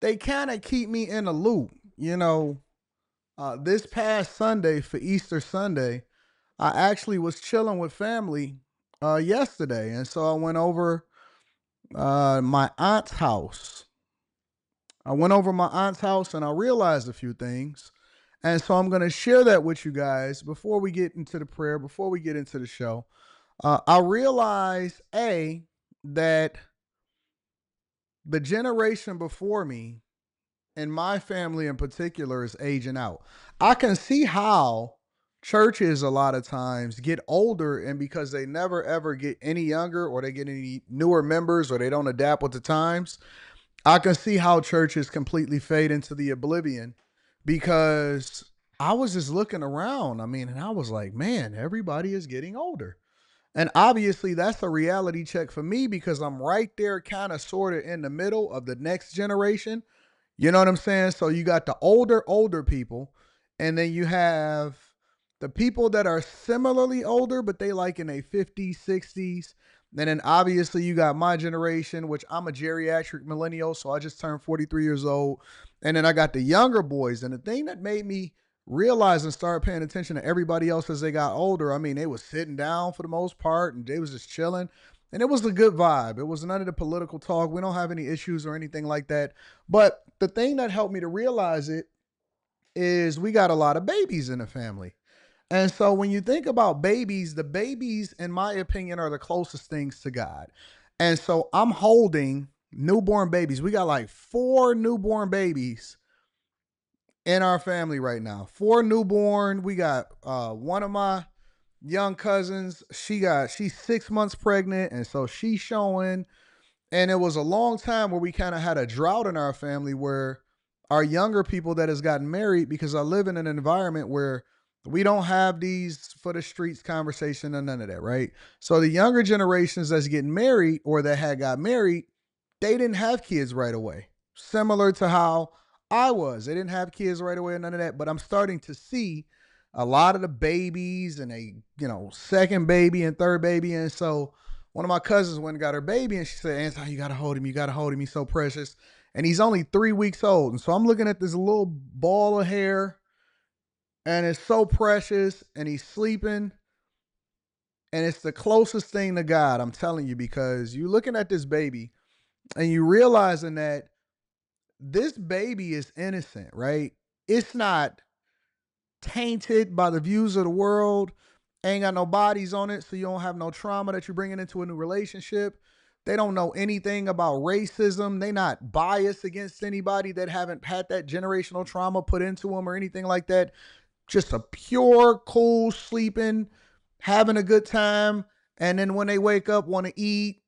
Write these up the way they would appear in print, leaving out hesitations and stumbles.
they kind of keep me in a loop. This past Sunday for Easter Sunday, I actually was chilling with family yesterday. And so I went over my aunt's house. I went over my aunt's house and I realized a few things. And so I'm going to share that with you guys before we get into the prayer, before we get into the show. I realized, that the generation before me, and my family in particular, is aging out. I can see how churches a lot of times get older, and because they never ever get any younger or they get any newer members or they don't adapt with the times, I can see how churches completely fade into the oblivion because I was just looking around. I mean, and I was like, man, everybody is getting older. And obviously, that's a reality check for me because I'm right there, kind of sort of in the middle of the next generation. You know what I'm saying? So you got the older people, and then you have the people that are similarly older, but they like in their 50s, 60s. And then obviously you got my generation, which I'm a geriatric millennial, so I just turned 43 years old. And then I got the younger boys. And the thing that made me realize and start paying attention to everybody else as they got older, I mean, they was sitting down for the most part and they was just chilling. And it was a good vibe. It was none of the political talk. We don't have any issues or anything like that. But the thing that helped me to realize it is we got a lot of babies in the family. And so when you think about babies, the babies, in my opinion, are the closest things to God. And so I'm holding newborn babies. We got like four newborn babies in our family right now. Four newborn. We got one of my young cousins. She's 6 months pregnant, and so she's showing. And it was a long time where we kind of had a drought in our family where our younger people that has gotten married, because I live in an environment where we don't have these for the streets conversation and none of that, right? So the younger generations that's getting married or that had got married, they didn't have kids right away. Similar to how I was. They didn't have kids right away and none of that. But I'm starting to see a lot of the babies and second baby and third baby. And so one of my cousins went and got her baby and she said, Anton, you gotta hold him. You gotta hold him. He's so precious. And he's only 3 weeks old. And so I'm looking at this little ball of hair and it's so precious and he's sleeping. And it's the closest thing to God, I'm telling you, because you're looking at this baby and you realizing that this baby is innocent, right? It's not tainted by the views of the world. Ain't got no bodies on it, so you don't have no trauma that you're bringing into a new relationship. They don't know anything about racism. They not biased against anybody that haven't had that generational trauma put into them or anything like that. Just a pure, cool, sleeping, having a good time. And then when they wake up, want to eat.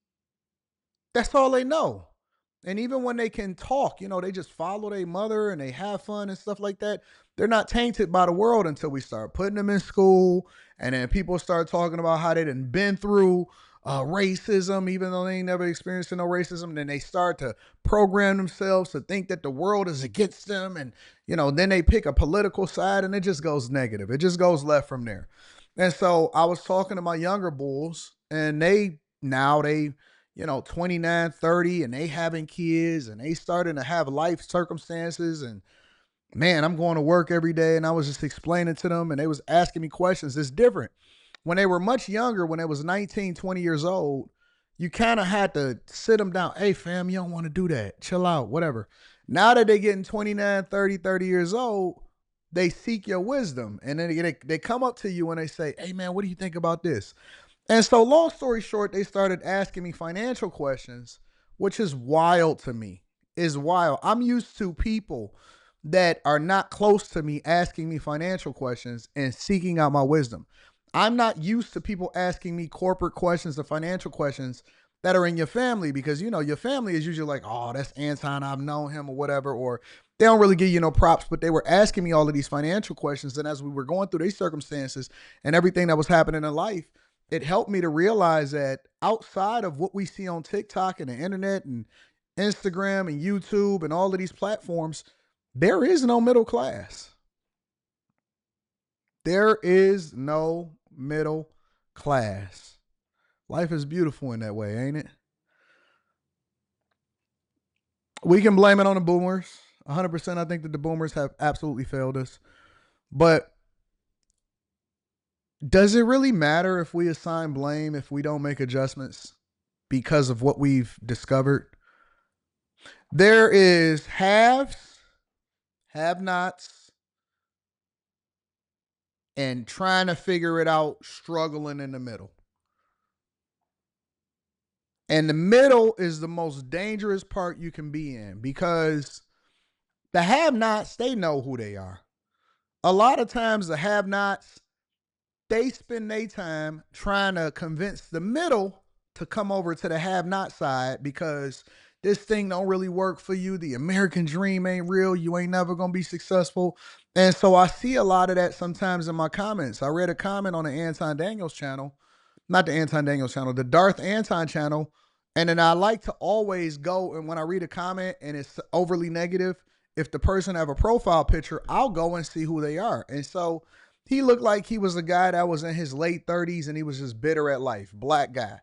That's all they know. And even when they can talk, they just follow their mother and they have fun and stuff like that. They're not tainted by the world until we start putting them in school. And then people start talking about how they done been through racism, even though they ain't never experienced no racism. Then they start to program themselves to think that the world is against them. And, then they pick a political side and it just goes negative. It just goes left from there. And so I was talking to my younger bulls and they 29, 30, and they having kids and they starting to have life circumstances. And man, I'm going to work every day. And I was just explaining to them and they was asking me questions. It's different. When they were much younger, when they was 19, 20 years old, you kind of had to sit them down. Hey, fam, you don't want to do that. Chill out, whatever. Now that they're getting 29, 30, 30 years old, they seek your wisdom. And then they come up to you and they say, hey, man, what do you think about this? And so, long story short, they started asking me financial questions, which is wild to me. Is wild. I'm used to people that are not close to me asking me financial questions and seeking out my wisdom. I'm not used to people asking me corporate questions or financial questions that are in your family because, your family is usually like, oh, that's Anton, I've known him or whatever, or they don't really give you no props, but they were asking me all of these financial questions. And as we were going through these circumstances and everything that was happening in life, it helped me to realize that outside of what we see on TikTok and the internet and Instagram and YouTube and all of these platforms, there is no middle class. There is no middle class. Life is beautiful in that way, ain't it? We can blame it on the boomers. 100%. I think that the boomers have absolutely failed us. But does it really matter if we assign blame if we don't make adjustments because of what we've discovered? There is haves, have nots, and trying to figure it out, struggling in the middle. And the middle is the most dangerous part you can be in because the have nots, they know who they are. A lot of times, the have nots, they spend their time trying to convince the middle to come over to the have not side because this thing don't really work for you. The American dream ain't real. You ain't never gonna be successful. And so I see a lot of that sometimes in my comments. I read a comment on the Anton Daniels channel, not the Anton Daniels channel, the Darth Anton channel. And then I like to always go, and when I read a comment and it's overly negative, if the person have a profile picture, I'll go and see who they are. And so he looked like he was a guy that was in his late 30s and he was just bitter at life. Black guy.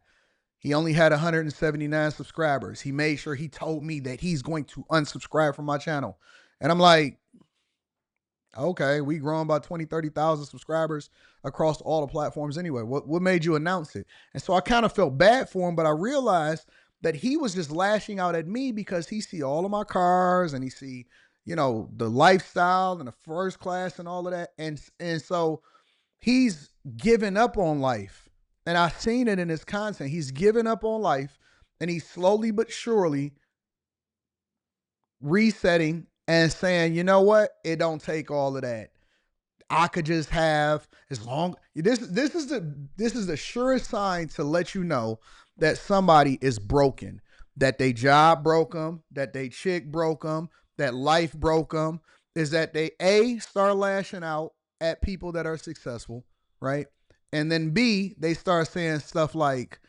He only had 179 subscribers. He made sure he told me that he's going to unsubscribe from my channel. And I'm like, okay, we grown by 20, 30,000 subscribers across all the platforms anyway. What made you announce it? And so I kind of felt bad for him, but I realized that he was just lashing out at me because he see all of my cars and he see, the lifestyle and the first class and all of that. And so he's given up on life. And I've seen it in his content. He's given up on life and he's slowly but surely resetting and saying, you know what? It don't take all of that. I could just have as long this is the surest sign to let you know that somebody is broken, that they job broke them, that they chick broke them, that life broke them, is that they start lashing out at people that are successful, right? And then B, they start saying stuff like,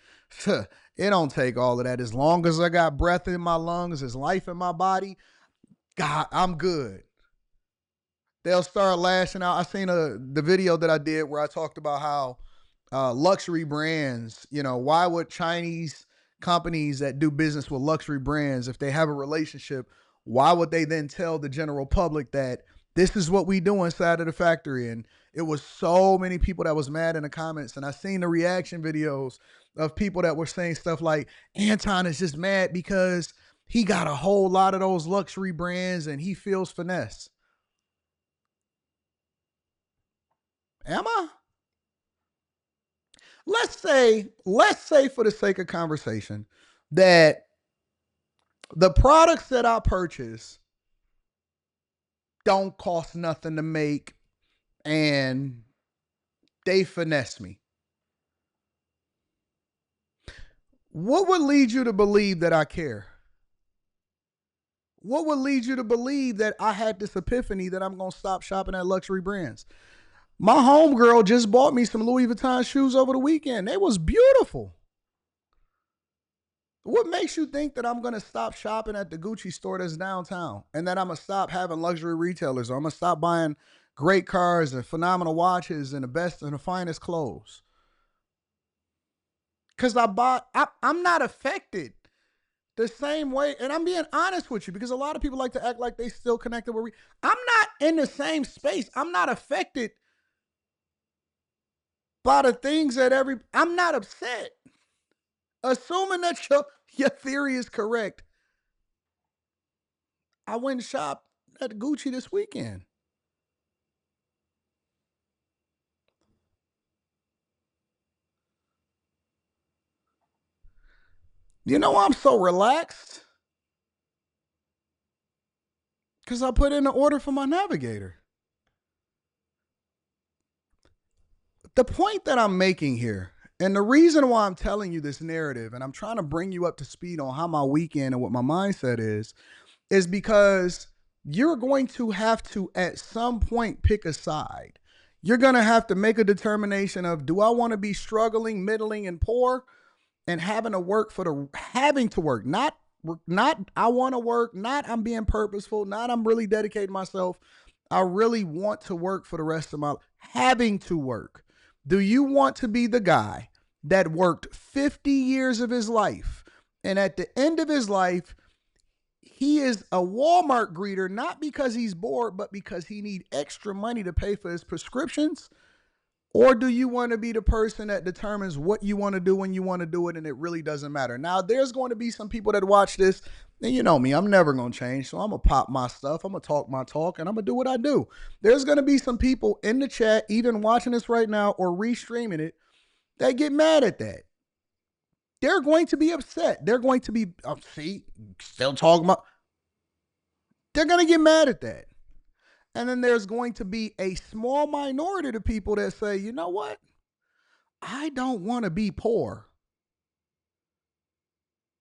it don't take all of that. As long as I got breath in my lungs, there's life in my body, God, I'm good. They'll start lashing out. I seen the video that I did where I talked about how luxury brands, why would Chinese companies that do business with luxury brands, if they have a relationship, why would they then tell the general public that this is what we do inside of the factory? And it was so many people that was mad in the comments. And I seen the reaction videos of people that were saying stuff like, Anton is just mad because he got a whole lot of those luxury brands and he feels finesse. Am I? Let's say for the sake of conversation that the products that I purchase don't cost nothing to make and they finesse me. What would lead you to believe that I care? What would lead you to believe that I had this epiphany that I'm going to stop shopping at luxury brands? My homegirl just bought me some Louis Vuitton shoes over the weekend. They was beautiful. What makes you think that I'm going to stop shopping at the Gucci store that's downtown and that I'm going to stop having luxury retailers or I'm going to stop buying great cars and phenomenal watches and the best and the finest clothes? Because I'm not affected the same way. And I'm being honest with you because a lot of people like to act like they still connected with I'm not in the same space. I'm not affected by the things that I'm not upset. Assuming that your theory is correct, I went and shopped at Gucci this weekend. You know why I'm so relaxed? Because I put in an order for my navigator. The point that I'm making here, and the reason why I'm telling you this narrative, and I'm trying to bring you up to speed on how my weekend and what my mindset is because you're going to have to, at some point, pick a side. You're going to have to make a determination of, do I want to be struggling, middling, and poor and having to work not I want to work, not I'm being purposeful, not I'm really dedicating myself. I really want to work for the rest of my life. Having to work. Do you want to be the guy that worked 50 years of his life and at the end of his life, he is a Walmart greeter not because he's bored, but because he need extra money to pay for his prescriptions? Or do you want to be the person that determines what you want to do when you want to do it and it really doesn't matter? Now, there's going to be some people that watch this, and you know me, I'm never going to change. So I'm going to pop my stuff, I'm going to talk my talk, and I'm going to do what I do. There's going to be some people in the chat, even watching this right now or restreaming it, that get mad at that. They're going to be upset. They're going to be, oh, see, still talking about, they're going to get mad at that. And then there's going to be a small minority of people that say, you know what? I don't want to be poor.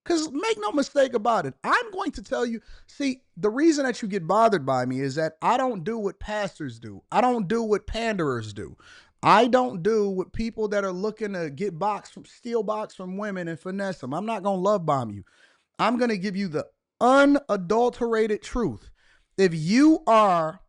Because make no mistake about it, I'm going to tell you, see, the reason that you get bothered by me is that I don't do what pastors do. I don't do what panderers do. I don't do what people that are looking to get steal box from women and finesse them. I'm not going to love bomb you. I'm going to give you the unadulterated truth. If you are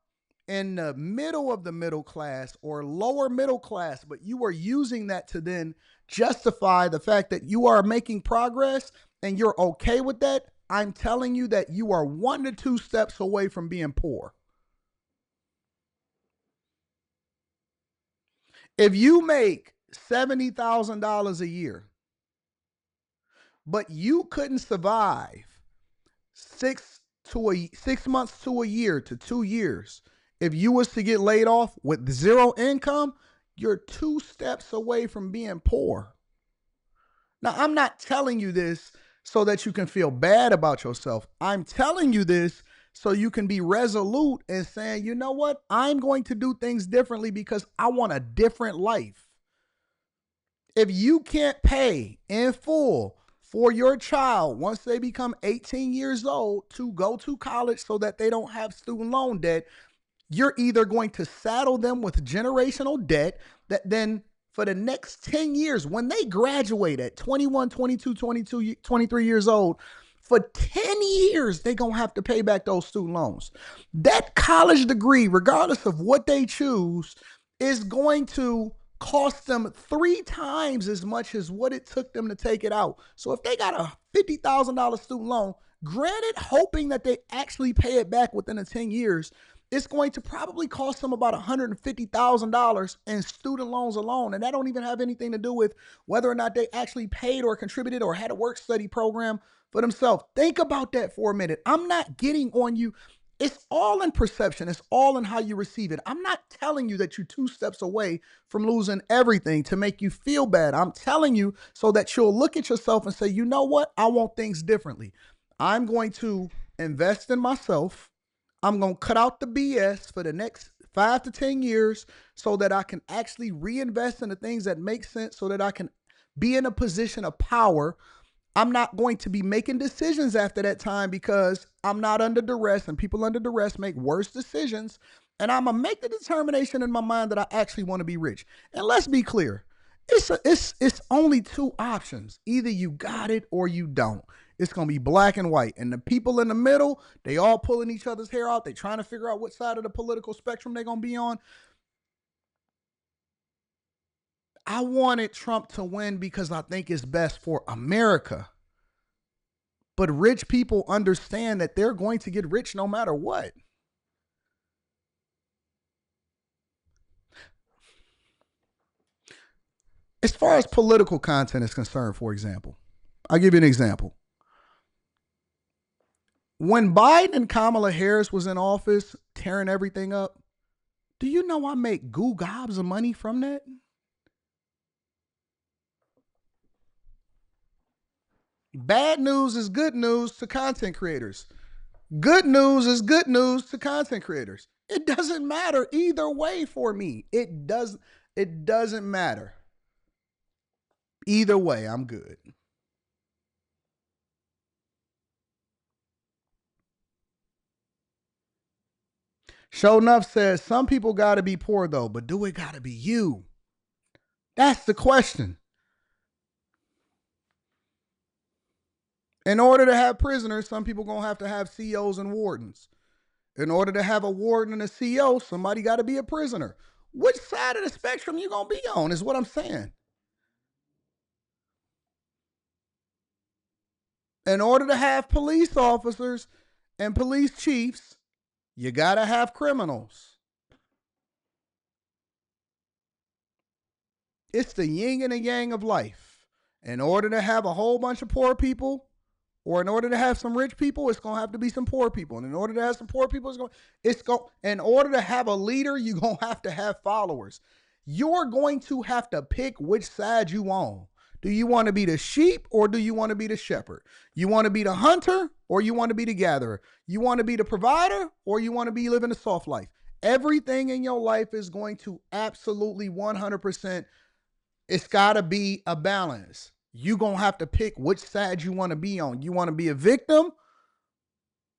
in the middle of the middle class or lower middle class, but you are using that to then justify the fact that you are making progress and you're okay with that, I'm telling you that you are 1 to 2 steps away from being poor. If you make $70,000 a year, but you couldn't survive 6 months to a year to 2 years, if you was to get laid off with zero income, you're 2 steps away from being poor. Now, I'm not telling you this so that you can feel bad about yourself. I'm telling you this so you can be resolute and saying, you know what? I'm going to do things differently because I want a different life. If you can't pay in full for your child once they become 18 years old to go to college so that they don't have student loan debt, you're either going to saddle them with generational debt that then for the next 10 years, when they graduate at 21, 22, 22, 23 years old, for 10 years, they're going to have to pay back those student loans. That college degree, regardless of what they choose, is going to cost them 3 times as much as what it took them to take it out. So if they got a $50,000 student loan, granted, hoping that they actually pay it back within the 10 years, it's going to probably cost them about $150,000 in student loans alone. And that don't even have anything to do with whether or not they actually paid or contributed or had a work study program for themselves. Think about that for a minute. I'm not getting on you. It's all in perception. It's all in how you receive it. I'm not telling you that you're 2 steps away from losing everything to make you feel bad. I'm telling you so that you'll look at yourself and say, you know what? I want things differently. I'm going to invest in myself. I'm going to cut out the BS for the next 5 to 10 years so that I can actually reinvest in the things that make sense so that I can be in a position of power. I'm not going to be making decisions after that time because I'm not under duress, and people under duress make worse decisions. And I'm going to make the determination in my mind that I actually want to be rich. And let's be clear. It's only 2 options. Either you got it or you don't. It's going to be black and white. And the people in the middle, they all pulling each other's hair out. They trying to figure out what side of the political spectrum they're going to be on. I wanted Trump to win because I think it's best for America. But rich people understand that they're going to get rich no matter what. As far as political content is concerned, for example, I'll give you an example. When Biden and Kamala Harris was in office, tearing everything up, do you know I make goo gobs of money from that? Bad news is good news to content creators. Good news is good news to content creators. It doesn't matter either way for me. It doesn't matter. Either way, I'm good. Show Enough says some people gotta be poor though, but do it gotta be you? That's the question. In order to have prisoners, some people gonna have to have COs and wardens. In order to have a warden and a CO, somebody got to be a prisoner. Which side of the spectrum you gonna be on is what I'm saying. In order to have police officers, and police chiefs, you got to have criminals. It's the yin and the yang of life. In order to have a whole bunch of poor people, or in order to have some rich people, it's gonna have to be some poor people. And in order to have some poor people, in order to have a leader, you're gonna have followers. You're going to have to pick which side you on. Do you want to be the sheep or do you want to be the shepherd? You want to be the hunter or you want to be the gatherer? You want to be the provider or you want to be living a soft life? Everything in your life is going to absolutely 100%. It's got to be a balance. You're going to have to pick which side you want to be on. You want to be a victim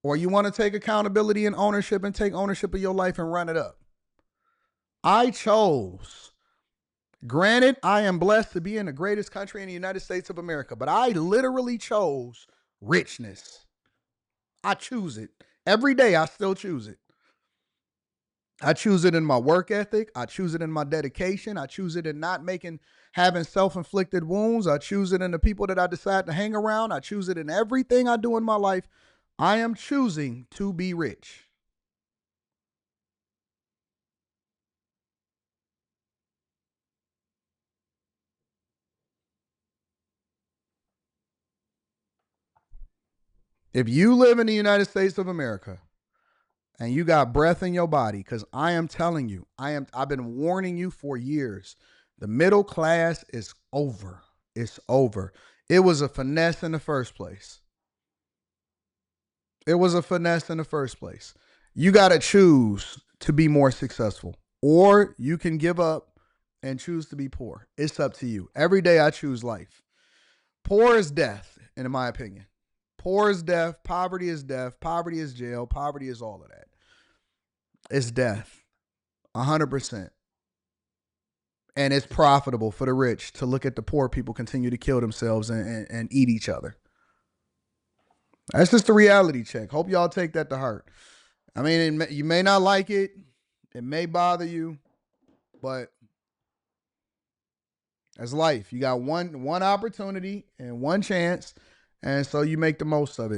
or you want to take accountability and ownership and take ownership of your life and run it up. I chose. Granted, I am blessed to be in the greatest country in the United States of America, but I literally chose richness. I choose it. Every day I still choose it. I choose it in my work ethic. I choose it in my dedication. I choose it in not having self-inflicted wounds. I choose it in the people that I decide to hang around. I choose it in everything I do in my life. I am choosing to be rich. If you live in the United States of America and you got breath in your body, because I am telling you, I've been warning you for years. The middle class is over. It's over. It was a finesse in the first place. It was a finesse in the first place. You got to choose to be more successful, or you can give up and choose to be poor. It's up to you. Every day I choose life. Poor is death, in my opinion. Poor is death. Poverty is death. Poverty is jail. Poverty is all of that. It's death. 100%. And it's profitable for the rich to look at the poor people continue to kill themselves and eat each other. That's just a reality check. Hope y'all take that to heart. I mean, you may not like it. It may bother you, but that's life. You got one opportunity and one chance, and so you make the most of it.